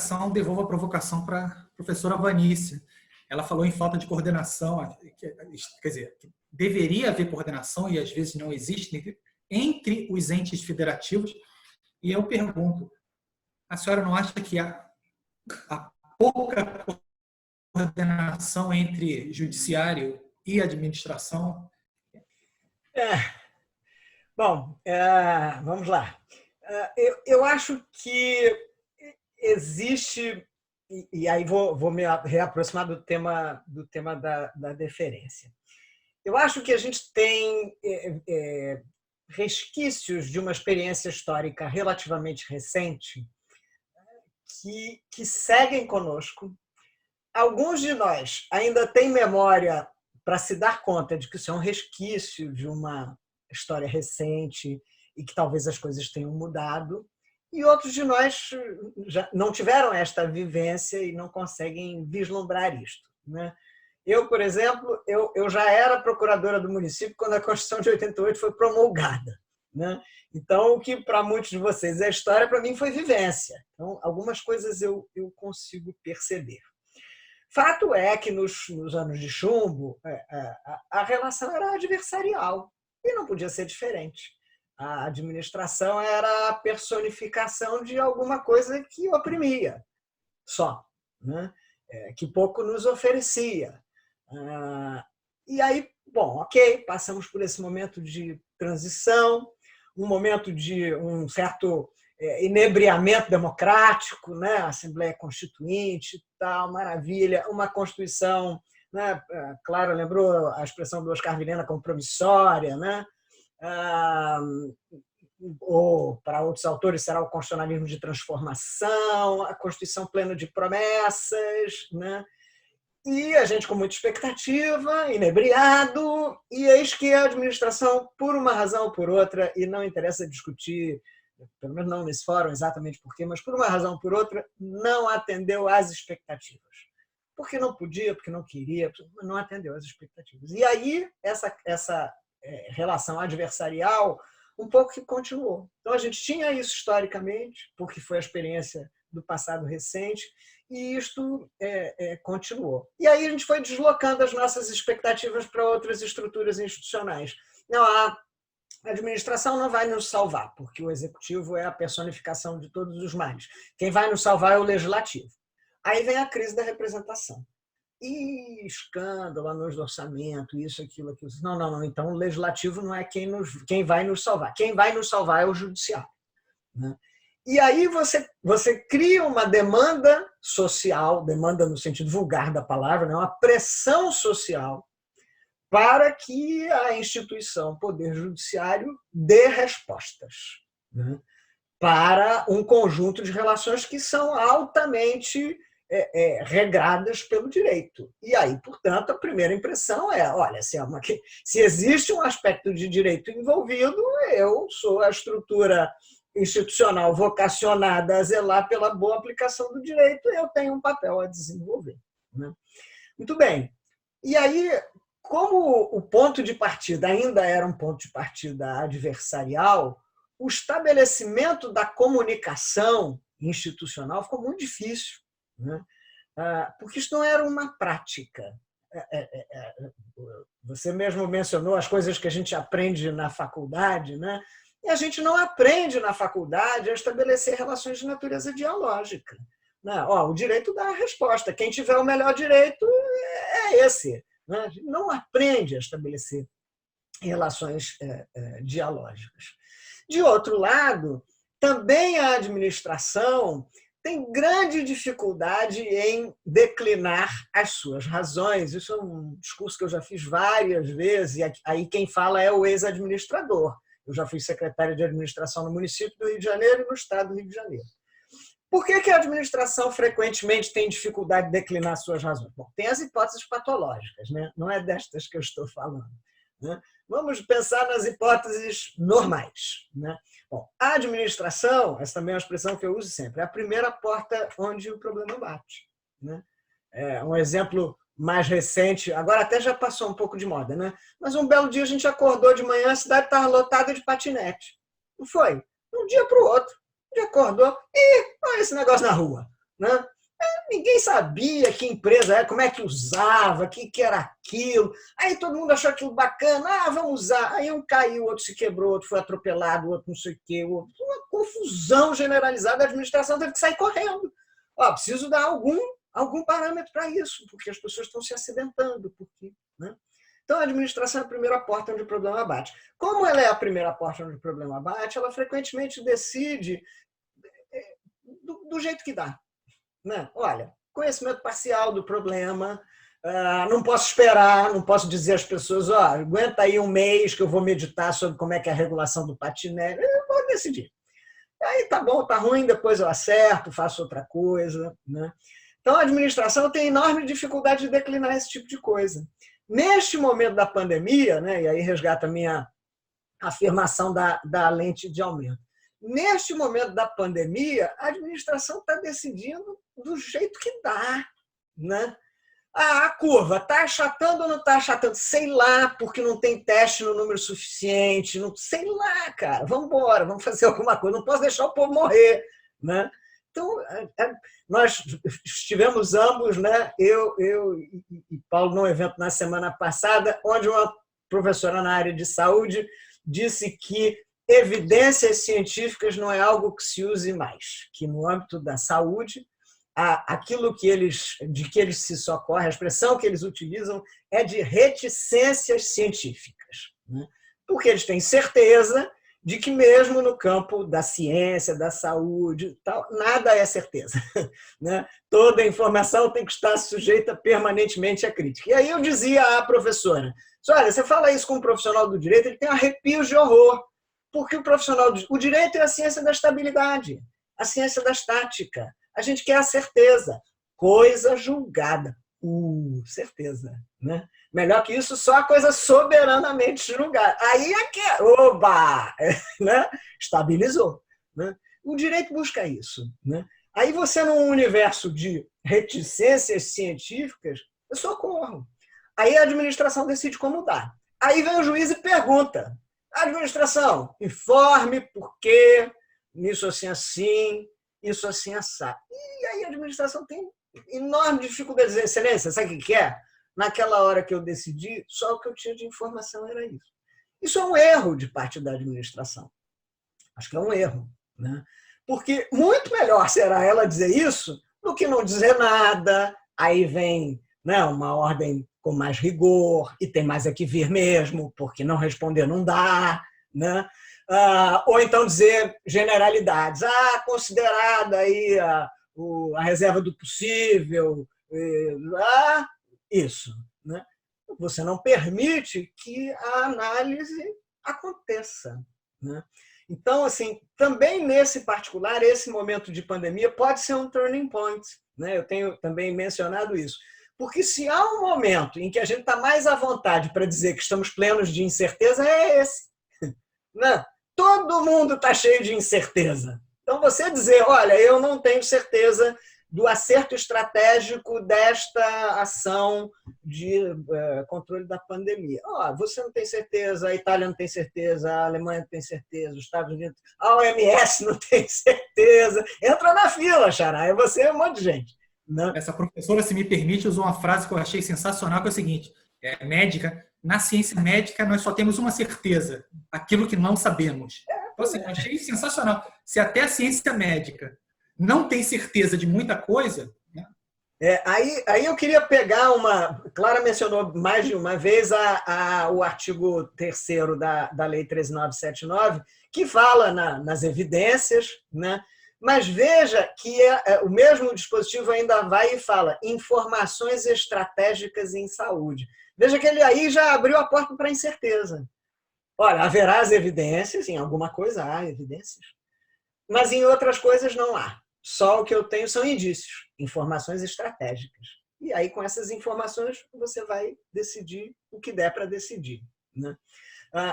provocação, devolvo a provocação para a professora Vanícia. Ela falou em falta de coordenação, quer dizer, que deveria haver coordenação e às vezes não existe entre os entes federativos. E eu pergunto, a senhora não acha que há pouca coordenação entre judiciário e administração? Vamos lá. Eu acho que existe, e aí vou me reaproximar do tema da deferência. Eu acho que a gente tem resquícios de uma experiência histórica relativamente recente que seguem conosco. Alguns de nós ainda têm memória para se dar conta de que isso é um resquício de uma história recente e que talvez as coisas tenham mudado, e outros de nós já não tiveram esta vivência e não conseguem vislumbrar isto, né? Eu, por exemplo, eu já era procuradora do município quando a Constituição de 88 foi promulgada, né? Então, o que para muitos de vocês é história, para mim foi vivência. Então, algumas coisas eu consigo perceber. Fato é que nos anos de chumbo, a relação era adversarial e não podia ser diferente. A administração era a personificação de alguma coisa que oprimia, só, né? Que pouco nos oferecia. E aí, bom, ok, passamos por esse momento de transição, um momento de um certo inebriamento democrático, né? Assembleia Constituinte, tal, maravilha, uma Constituição, né? Claro, lembrou a expressão do Oscar Vilhena como promissória, né? Ou para outros autores será o constitucionalismo de transformação, a Constituição plena de promessas, né? E a gente com muita expectativa, inebriado, e eis que a administração, por uma razão ou por outra, e não interessa discutir, pelo menos não nesse fórum exatamente por quê, mas por uma razão ou por outra, não atendeu às expectativas. Porque não podia, porque não queria, não atendeu às expectativas. E aí, essa relação adversarial um pouco que continuou. Então, a gente tinha isso historicamente, porque foi a experiência do passado recente, e isto continuou. E aí a gente foi deslocando as nossas expectativas para outras estruturas institucionais. Não, a administração não vai nos salvar, porque o executivo é a personificação de todos os males. Quem vai nos salvar é o legislativo. Aí vem a crise da representação. E escândalo, anúncio do orçamento, isso, aquilo. Não. Então, o legislativo não é quem vai nos salvar. Quem vai nos salvar é o judiciário, né? E aí você cria uma demanda social, demanda no sentido vulgar da palavra, né? Uma pressão social para que a instituição Poder Judiciário dê respostas, né? Para um conjunto de relações que são altamente regradas pelo direito. E aí, portanto, a primeira impressão é, olha, se existe um aspecto de direito envolvido, eu sou a estrutura institucional vocacionada a zelar pela boa aplicação do direito, eu tenho um papel a desenvolver, né? Muito bem. E aí, como o ponto de partida ainda era um ponto de partida adversarial, o estabelecimento da comunicação institucional ficou muito difícil, né? Porque isso não era uma prática. Você mesmo mencionou as coisas que a gente aprende na faculdade, né? E a gente não aprende na faculdade a estabelecer relações de natureza dialógica, né? O direito dá a resposta. Quem tiver o melhor direito é esse, né? A gente não aprende a estabelecer relações dialógicas. De outro lado, também a administração tem grande dificuldade em declinar as suas razões. Isso é um discurso que eu já fiz várias vezes, e aí quem fala é o ex-administrador. Eu já fui secretário de administração no município do Rio de Janeiro e no estado do Rio de Janeiro. Por que a administração frequentemente tem dificuldade de declinar suas razões? Bom, tem as hipóteses patológicas, né? Não é destas que eu estou falando, né? Vamos pensar nas hipóteses normais, né? Bom, a administração, essa também é uma expressão que eu uso sempre, é a primeira porta onde o problema bate, né? Um exemplo mais recente, agora até já passou um pouco de moda, né? Mas um belo dia a gente acordou de manhã, a cidade estava lotada de patinete. Não foi? De um dia para o outro. A gente acordou e olha esse negócio na rua, né? Ninguém sabia que empresa era, como é que usava, o que era aquilo. Aí todo mundo achou aquilo bacana, vamos usar. Aí um caiu, outro se quebrou, outro foi atropelado, outro não sei o quê. Uma confusão generalizada, a administração teve que sair correndo. Preciso dar algum parâmetro para isso, porque as pessoas estão se acidentando. Né? Então, a administração é a primeira porta onde o problema bate. Como ela é a primeira porta onde o problema bate, ela frequentemente decide do jeito que dá. Né? Olha, conhecimento parcial do problema, não posso esperar, não posso dizer às pessoas, aguenta aí um mês que eu vou meditar sobre como é que é a regulação do patinete, eu vou decidir. Aí tá bom, tá ruim, depois eu acerto, faço outra coisa. Né? Então, a administração tem enorme dificuldade de declinar esse tipo de coisa. Neste momento da pandemia, né, e aí resgata a minha afirmação da lente de aumento, neste momento da pandemia, a administração está decidindo do jeito que dá. Né? A curva está achatando ou não está achatando? Sei lá, porque não tem teste no número suficiente. Não, sei lá, cara. Vamos embora, vamos fazer alguma coisa. Não posso deixar o povo morrer. Né? Então, nós estivemos ambos, né, eu e Paulo, num evento na semana passada, onde uma professora na área de saúde disse que evidências científicas não é algo que se use mais, que no âmbito da saúde, aquilo de que eles se socorrem, a expressão que eles utilizam é de reticências científicas, né? Porque eles têm certeza de que mesmo no campo da ciência, da saúde, tal, nada é certeza. Né? Toda informação tem que estar sujeita permanentemente à crítica. E aí eu dizia à professora, olha, você fala isso com um profissional do direito, ele tem arrepios de horror, porque o direito é a ciência da estabilidade, a ciência da estática. A gente quer a certeza. Coisa julgada. Certeza. Né? Melhor que isso, só a coisa soberanamente julgada. Aí é que oba! Né? Estabilizou. Né? O direito busca isso. Né? Aí você, num universo de reticências científicas, eu socorro. Aí a administração decide como dá. Aí vem o juiz e pergunta. Administração, informe por quê, isso assim, isso assim, assado. E aí a administração tem enorme dificuldade de dizer, excelência, sabe o que é? Naquela hora que eu decidi, só o que eu tinha de informação era isso. Isso é um erro de parte da administração. Acho que é um erro. Né? Porque muito melhor será ela dizer isso do que não dizer nada, aí vem, né, uma ordem com mais rigor, e tem mais a que vir mesmo, porque não responder não dá. Né? Ou então dizer generalidades. Considerada aí a reserva do possível, isso. Né? Você não permite que a análise aconteça. Né? Então, assim, também nesse particular, esse momento de pandemia pode ser um turning point. Né? Eu tenho também mencionado isso. Porque se há um momento em que a gente está mais à vontade para dizer que estamos plenos de incerteza, é esse. Não, todo mundo está cheio de incerteza. Então, você dizer, olha, eu não tenho certeza do acerto estratégico desta ação de controle da pandemia. Você não tem certeza, a Itália não tem certeza, a Alemanha não tem certeza, os Estados Unidos, a OMS não tem certeza. Entra na fila, xará, é você e um monte de gente. Não. Essa professora, se me permite, usou uma frase que eu achei sensacional, que é o seguinte, médica, na ciência médica nós só temos uma certeza, aquilo que não sabemos. Então, assim, eu achei sensacional. Se até a ciência médica não tem certeza de muita coisa... Né? Aí eu queria pegar Clara mencionou mais de uma vez o artigo 3º da Lei 13.979, que fala nas evidências, né? Mas veja que o mesmo dispositivo ainda vai e fala informações estratégicas em saúde. Veja que ele aí já abriu a porta para a incerteza. Olha, haverá as evidências, em alguma coisa há evidências, mas em outras coisas não há. Só o que eu tenho são indícios, informações estratégicas. E aí, com essas informações, você vai decidir o que der para decidir. Né?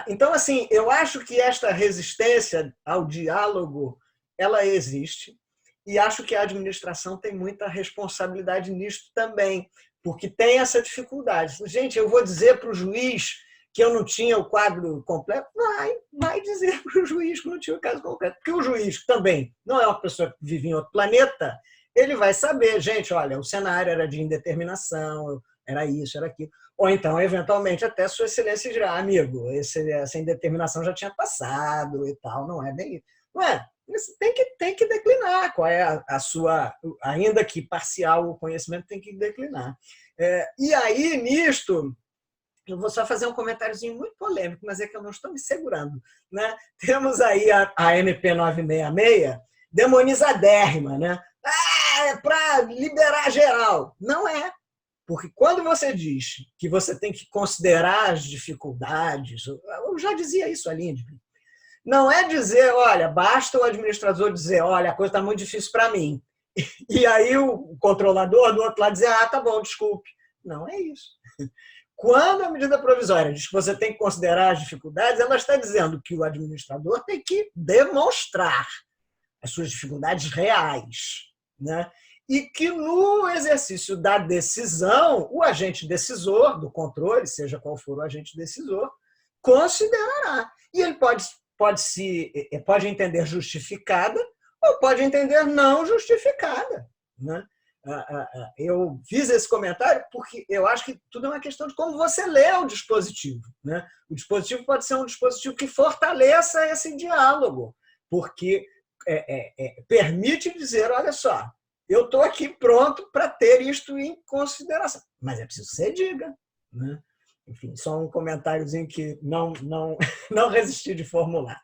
Então, assim, eu acho que esta resistência ao diálogo ela existe, e acho que a administração tem muita responsabilidade nisso também, porque tem essa dificuldade. Gente, eu vou dizer para o juiz que eu não tinha o quadro completo? Vai dizer para o juiz que não tinha o caso completo, porque o juiz também não é uma pessoa que vive em outro planeta, ele vai saber, gente, olha, o cenário era de indeterminação, era isso, era aquilo. Ou então, eventualmente, até Sua Excelência dirá, amigo, essa indeterminação já tinha passado e tal, não é bem isso. Não é? Você tem que declinar qual é a sua, ainda que parcial, o conhecimento tem que declinar. E aí, nisto, eu vou só fazer um comentáriozinho muito polêmico, mas é que eu não estou me segurando, né? Temos aí a MP 966, demonizadérrima, né? É para liberar geral. Não é. Porque quando você diz que você tem que considerar as dificuldades, eu já dizia isso ali, não é dizer, olha, basta o administrador dizer, olha, a coisa está muito difícil para mim. E aí o controlador do outro lado dizer, tá bom, desculpe. Não é isso. Quando a medida provisória diz que você tem que considerar as dificuldades, ela está dizendo que o administrador tem que demonstrar as suas dificuldades reais, né? E que no exercício da decisão, o agente decisor do controle, seja qual for o agente decisor, considerará. E ele pode entender justificada ou pode entender não justificada, né? Eu fiz esse comentário porque eu acho que tudo é uma questão de como você lê o dispositivo, né? O dispositivo pode ser um dispositivo que fortaleça esse diálogo, porque permite dizer, olha só, eu estou aqui pronto para ter isto em consideração, mas é preciso que você diga, né? Enfim, só um comentáriozinho que não resisti de formular.